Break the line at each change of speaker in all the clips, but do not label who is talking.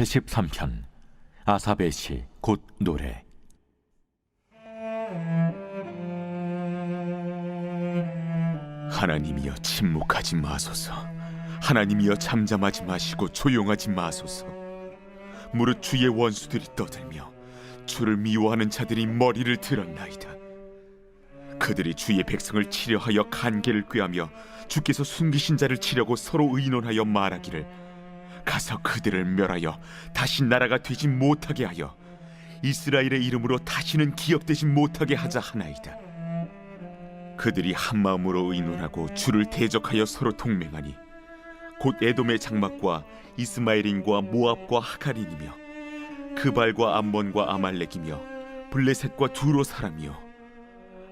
83편 아삽의 시 곧 노래. 하나님이여 침묵하지 마소서. 하나님이여 잠잠하지 마시고 조용하지 마소서. 무릇 주의 원수들이 떠들며 주를 미워하는 자들이 머리를 들었나이다. 그들이 주의 백성을 치려하여 간계를 꾀하며 주께서 숨기신 자를 치려고 서로 의논하여 말하기를 가서 그들을 멸하여 다시 나라가 되지 못하게 하여 이스라엘의 이름으로 다시는 기억되지 못하게 하자 하나이다. 그들이 한마음으로 의논하고 주를 대적하여 서로 동맹하니 곧 에돔의 장막과 이스마엘인과 모압과 하갈인이며 그발과 암몬과 아말렉이며 블레셋과 두로 사람이요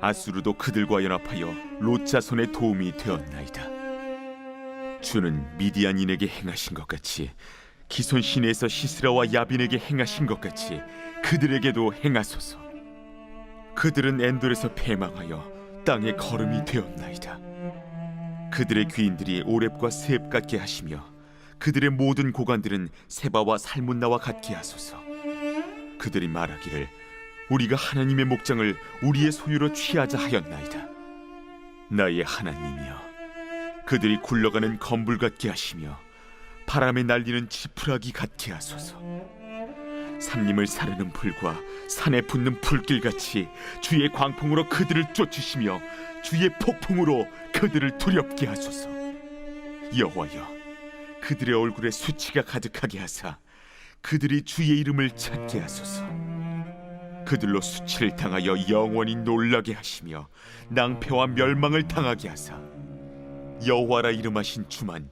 아수르도 그들과 연합하여 롯 자손의 도움이 되었나이다. 주는 미디안인에게 행하신 것 같이 기손 시내에서 시스라와 야빈에게 행하신 것 같이 그들에게도 행하소서. 그들은 엔돌에서 패망하여 땅의 거름이 되었나이다. 그들의 귀인들이 오렙과 스앱 같게 하시며 그들의 모든 고관들은 세바와 살문나와 같게 하소서. 그들이 말하기를 우리가 하나님의 목장을 우리의 소유로 취하자 하였나이다. 나의 하나님이여, 그들이 굴러가는 건불 같게 하시며 바람에 날리는 지푸라기 같게 하소서. 산림을 사르는 불과 산에 붙는 불길같이 주의 광풍으로 그들을 쫓으시며 주의 폭풍으로 그들을 두렵게 하소서. 여호와여, 그들의 얼굴에 수치가 가득하게 하사 그들이 주의 이름을 찾게 하소서. 그들로 수치를 당하여 영원히 놀라게 하시며 낭패와 멸망을 당하게 하사 여호와라 이름하신 주만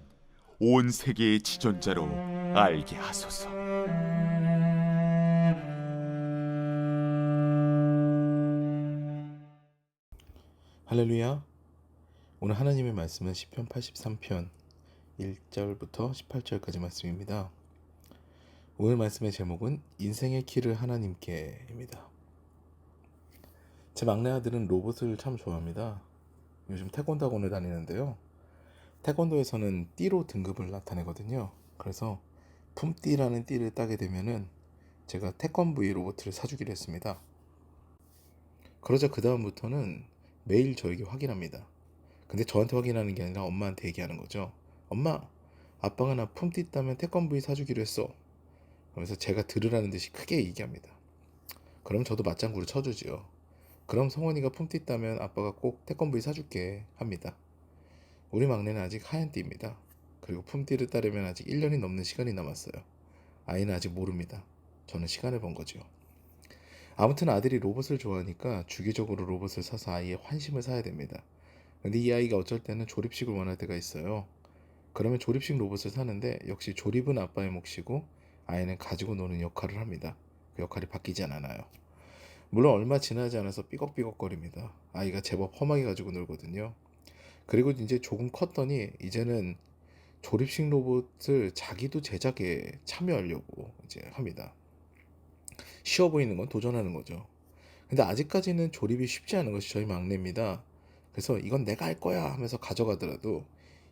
온 세계의 지존자로 알게 하소서.
할렐루야. 오늘 하나님의 말씀은 시편 83편 1절부터 18절까지 말씀입니다. 오늘 말씀의 제목은 인생의 키를 하나님께입니다. 제 막내 아들은 로봇을 참 좋아합니다. 요즘 태권도 학원을 다니는데요. 태권도에서는 띠로 등급을 나타내거든요. 그래서 품띠라는 띠를 따게 되면은 제가 태권브이 로봇을 사주기로 했습니다. 그러자 그 다음부터는 매일 저에게 확인합니다. 근데 저한테 확인하는 게 아니라 엄마한테 얘기하는 거죠. 엄마, 아빠가 나 품띠 따면 태권브이 사주기로 했어. 그러면서 제가 들으라는 듯이 크게 얘기합니다. 그럼 저도 맞장구를 쳐주지요. 그럼 성원이가 품띠 따면 아빠가 꼭 태권브이 사줄게 합니다. 우리 막내는 아직 하얀띠입니다. 그리고 품띠를 따려면 아직 1년이 넘는 시간이 남았어요. 아이는 아직 모릅니다. 저는 시간을 번 거죠. 아무튼 아들이 로봇을 좋아하니까 주기적으로 로봇을 사서 아이의 환심을 사야 됩니다. 근데 이 아이가 어쩔 때는 조립식을 원할 때가 있어요. 그러면 조립식 로봇을 사는데 역시 조립은 아빠의 몫이고 아이는 가지고 노는 역할을 합니다. 그 역할이 바뀌지 않아요. 물론 얼마 지나지 않아서 삐걱삐걱거립니다. 아이가 제법 험하게 가지고 놀거든요. 그리고 이제 조금 컸더니 이제는 조립식 로봇을 자기도 제작에 참여하려고 이제 합니다. 쉬워 보이는 건 도전하는 거죠. 근데 아직까지는 조립이 쉽지 않은 것이 저희 막내입니다. 그래서 이건 내가 할 거야 하면서 가져가더라도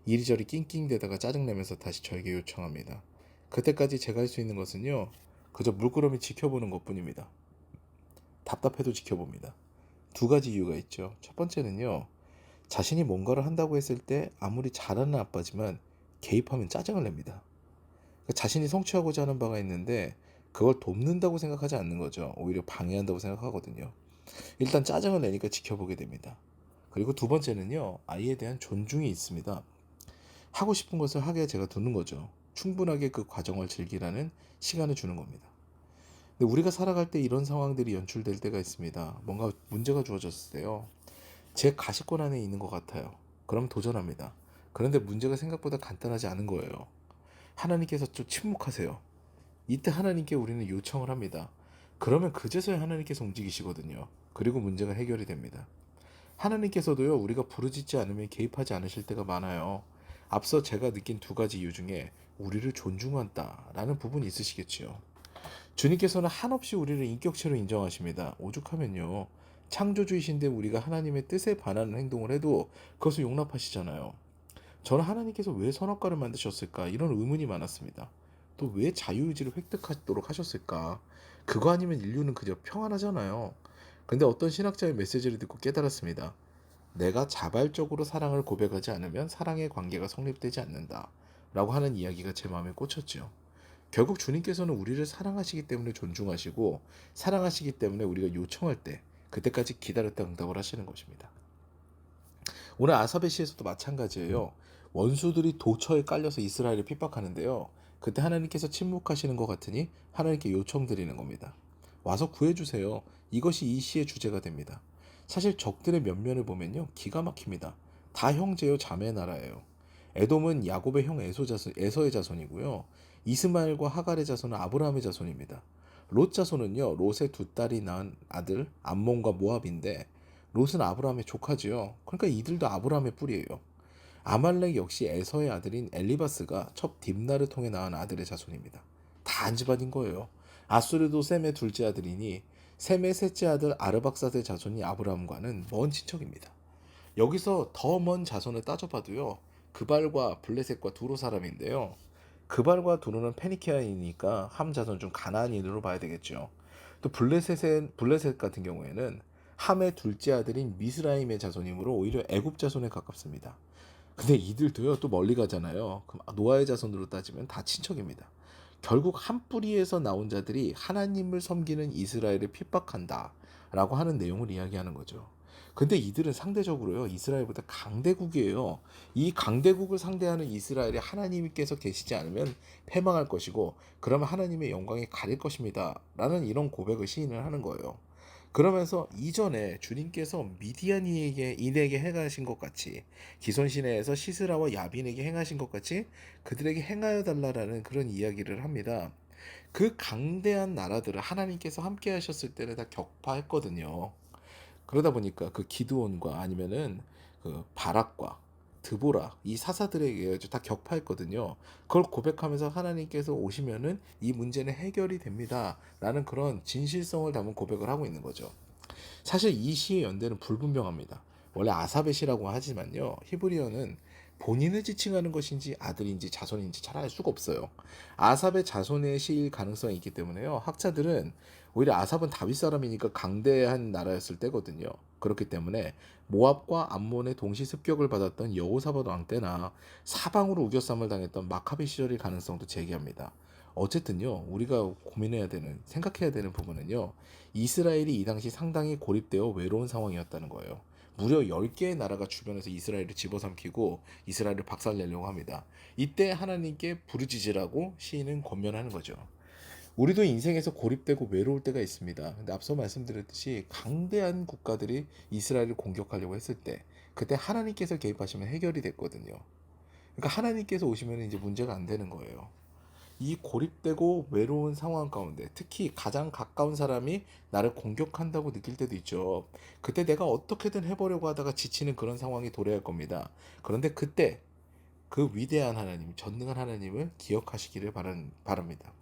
이리저리 낑낑대다가 짜증내면서 다시 저에게 요청합니다. 그때까지 제가 할 수 있는 것은요, 그저 물끄러미 지켜보는 것뿐입니다. 답답해도 지켜봅니다. 두 가지 이유가 있죠. 첫 번째는요, 자신이 뭔가를 한다고 했을 때 아무리 잘하는 아빠지만 개입하면 짜증을 냅니다. 자신이 성취하고자 하는 바가 있는데 그걸 돕는다고 생각하지 않는 거죠. 오히려 방해한다고 생각하거든요. 일단 짜증을 내니까 지켜보게 됩니다. 그리고 두 번째는요, 아이에 대한 존중이 있습니다. 하고 싶은 것을 하게 제가 두는 거죠. 충분하게 그 과정을 즐기라는 시간을 주는 겁니다. 근데 우리가 살아갈 때 이런 상황들이 연출될 때가 있습니다. 뭔가 문제가 주어졌을 때요, 제 가시권 안에 있는 것 같아요. 그럼 도전합니다. 그런데 문제가 생각보다 간단하지 않은 거예요. 하나님께서 좀 침묵하세요. 이때 하나님께 우리는 요청을 합니다. 그러면 그제서야 하나님께서 움직이시거든요. 그리고 문제가 해결이 됩니다. 하나님께서도요, 우리가 부르짖지 않으면 개입하지 않으실 때가 많아요. 앞서 제가 느낀 두 가지 이유 중에 우리를 존중한다라는 부분이 있으시겠지요. 주님께서는 한없이 우리를 인격체로 인정하십니다. 오죽하면요, 창조주이신데 우리가 하나님의 뜻에 반하는 행동을 해도 그것을 용납하시잖아요. 저는 하나님께서 왜 선악과를 만드셨을까 이런 의문이 많았습니다. 또 왜 자유의지를 획득하도록 하셨을까? 그거 아니면 인류는 그저 평안하잖아요. 근데 어떤 신학자의 메시지를 듣고 깨달았습니다. 내가 자발적으로 사랑을 고백하지 않으면 사랑의 관계가 성립되지 않는다. 라고 하는 이야기가 제 마음에 꽂혔죠. 결국 주님께서는 우리를 사랑하시기 때문에 존중하시고 사랑하시기 때문에 우리가 요청할 때 그때까지 기다렸다 응답을 하시는 것입니다. 오늘 아사베 시에서도 마찬가지예요. 원수들이 도처에 깔려서 이스라엘을 핍박하는데요. 그때 하나님께서 침묵하시는 것 같으니 하나님께 요청드리는 겁니다. 와서 구해주세요. 이것이 이 시의 주제가 됩니다. 사실 적들의 면면을 보면요, 기가 막힙니다. 다 형제요, 자매 나라예요. 에돔은 야곱의 형 에서의 자손이고요. 이스마엘과 하갈의 자손은 아브라함의 자손입니다. 롯 자손은요, 롯의 두 딸이 낳은 아들 암몬과 모압인데 롯은 아브라함의 조카지요. 그러니까 이들도 아브라함의 뿌리예요. 아말렉 역시 에서의 아들인 엘리바스가 첩 딥나를 통해 낳은 아들의 자손입니다. 다 한 집안인 거예요. 아수르도 셈의 둘째 아들이니 셈의 셋째 아들 아르박사드의 자손이 아브라함과는 먼 친척입니다. 여기서 더 먼 자손을 따져봐도요. 그발과 블레셋과 두로 사람인데요. 그발과 두로는 페니키아이니까 함 자손 중 가나안인으로 봐야 되겠죠. 또 블레셋 같은 경우에는 함의 둘째 아들인 미스라임의 자손이므로 오히려 애굽 자손에 가깝습니다. 근데 이들도요 또 멀리 가잖아요. 그럼 노아의 자손으로 따지면 다 친척입니다. 결국 한 뿌리에서 나온 자들이 하나님을 섬기는 이스라엘을 핍박한다 라고 하는 내용을 이야기하는 거죠. 근데 이들은 상대적으로요 이스라엘보다 강대국이에요. 이 강대국을 상대하는 이스라엘에 하나님께서 계시지 않으면 패망할 것이고 그러면 하나님의 영광이 가릴 것입니다 라는 이런 고백을 시인을 하는 거예요. 그러면서 이전에 주님께서 미디안인에게 행하신 것 같이 기손 시내에서 시스라와 야빈에게 행하신 것 같이 그들에게 행하여 달라라는 그런 이야기를 합니다. 그 강대한 나라들을 하나님께서 함께 하셨을 때는 다 격파했거든요. 그러다 보니까 그 기드온과 아니면은 그 바락과 드보라 이 사사들에게 다 격파했거든요. 그걸 고백하면서 하나님께서 오시면은 이 문제는 해결이 됩니다라는 그런 진실성을 담은 고백을 하고 있는 거죠. 사실 이 시의 연대는 불분명합니다. 원래 아사벳이라고 하지만요. 히브리어는 본인을 지칭하는 것인지 아들인지 자손인지 잘 알 수가 없어요. 아삽의 자손의 시일 가능성이 있기 때문에요. 학자들은 오히려 아삽은 다윗 사람이니까 강대한 나라였을 때거든요. 그렇기 때문에 모압과 암몬의 동시 습격을 받았던 여호사밧 왕 때나 사방으로 우겨쌈을 당했던 마카비 시절일 가능성도 제기합니다. 어쨌든요, 우리가 고민해야 되는, 생각해야 되는 부분은요, 이스라엘이 이 당시 상당히 고립되어 외로운 상황이었다는 거예요. 무려 10개의 나라가 주변에서 이스라엘을 집어삼키고 이스라엘을 박살내려고 합니다. 이때 하나님께 부르짖으라고 시인은 권면하는 거죠. 우리도 인생에서 고립되고 외로울 때가 있습니다. 근데 앞서 말씀드렸듯이 강대한 국가들이 이스라엘을 공격하려고 했을 때 그때 하나님께서 개입하시면 해결이 됐거든요. 그러니까 하나님께서 오시면 이제 문제가 안 되는 거예요. 이 고립되고 외로운 상황 가운데 특히 가장 가까운 사람이 나를 공격한다고 느낄 때도 있죠. 그때 내가 어떻게든 해보려고 하다가 지치는 그런 상황이 도래할 겁니다. 그런데 그때 그 위대한 하나님, 전능한 하나님을 기억하시기를 바랍니다.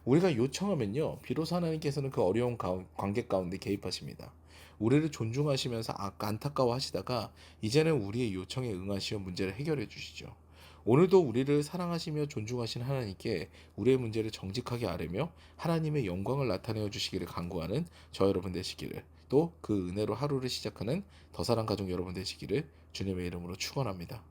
우리가 요청하면요, 비로소 하나님께서는 그 어려운 관계 가운데 개입하십니다. 우리를 존중하시면서 안타까워하시다가 이제는 우리의 요청에 응하시어 문제를 해결해 주시죠. 오늘도 우리를 사랑하시며 존중하신 하나님께 우리의 문제를 정직하게 아뢰며 하나님의 영광을 나타내어 주시기를 간구하는 저 여러분 되시기를, 또 그 은혜로 하루를 시작하는 더사랑 가족 여러분 되시기를 주님의 이름으로 축원합니다.